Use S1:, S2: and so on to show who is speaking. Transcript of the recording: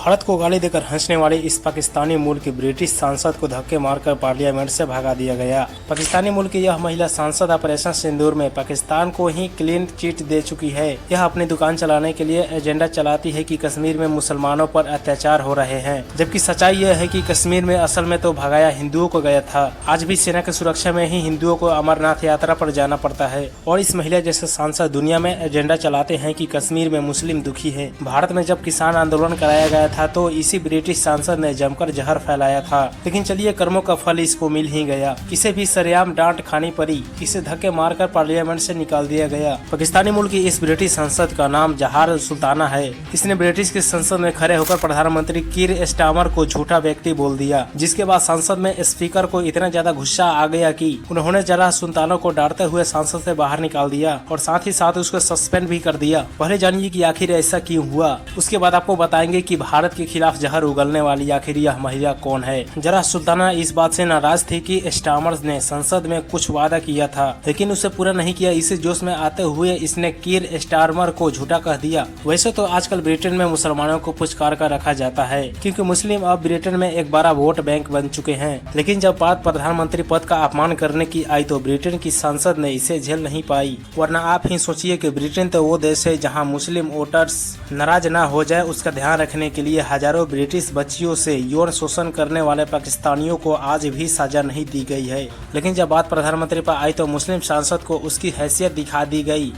S1: भारत को गाली देकर हंसने वाले इस पाकिस्तानी मूल के ब्रिटिश सांसद को धक्के मारकर पार्लियामेंट से भगा दिया गया। पाकिस्तानी मूल की यह महिला सांसद ऑपरेशन सिंदूर में पाकिस्तान को ही क्लीन चिट दे चुकी है। यह अपनी दुकान चलाने के लिए एजेंडा चलाती है कि कश्मीर में मुसलमानों पर अत्याचार हो रहे हैं, जबकि सच्चाई यह है कि कश्मीर में असल में तो भगाया हिंदुओं को गया था। आज भी सेना की सुरक्षा में ही हिंदुओं को अमरनाथ यात्रा पर जाना पड़ता है और इस महिला जैसे सांसद दुनिया में एजेंडा चलाते हैं कि कश्मीर में मुस्लिम दुखी है। भारत में जब किसान आंदोलन कराया गया था तो इसी ब्रिटिश सांसद ने जमकर जहर फैलाया था, लेकिन चलिए कर्मों का फल इसको मिल ही गया। इसे भी सरेआम डांट खानी पड़ी, इसे धक्के मारकर पार्लियामेंट से निकाल दिया गया। पाकिस्तानी मूल की इस ब्रिटिश सांसद का नाम जहार सुल्ताना है। इसने ब्रिटिश की संसद में खड़े होकर प्रधानमंत्री कीर स्टारमर को झूठा व्यक्ति बोल दिया, जिसके बाद संसद में स्पीकर को इतना ज्यादा गुस्सा आ गया कि उन्होंने जहार सुल्ताना को डांटते हुए संसद से बाहर निकाल दिया और साथ ही साथ उसको सस्पेंड भी कर दिया। पहले जानिए कि आखिर ऐसा क्यों हुआ, उसके बाद आपको बताएंगे कि भारत के खिलाफ जहर उगलने वाली आखिर यह महिला कौन है। जरा सुल्ताना इस बात से नाराज थी कि स्टारमर ने संसद में कुछ वादा किया था लेकिन उसे पूरा नहीं किया। इसी जोश में आते हुए इसने कीर स्टारमर को झूठा कह दिया। वैसे तो आजकल ब्रिटेन में मुसलमानों को पुचकार कर रखा जाता है क्योंकि मुस्लिम अब ब्रिटेन में एक बड़ा वोट बैंक बन चुके हैं, लेकिन जब बात प्रधानमंत्री पद का अपमान करने की आई तो ब्रिटेन की संसद ने इसे झेल नहीं पाई। वरना आप ही सोचिए कि ब्रिटेन तो वो देश है जहाँ मुस्लिम वोटर्स नाराज न हो जाए उसका ध्यान रखने के लिए हजारों ब्रिटिश बच्चियों से यौन शोषण करने वाले पाकिस्तानियों को आज भी सजा नहीं दी गई है। लेकिन जब बात प्रधानमंत्री पर आई तो मुस्लिम सांसद को उसकी हैसियत दिखा दी गई।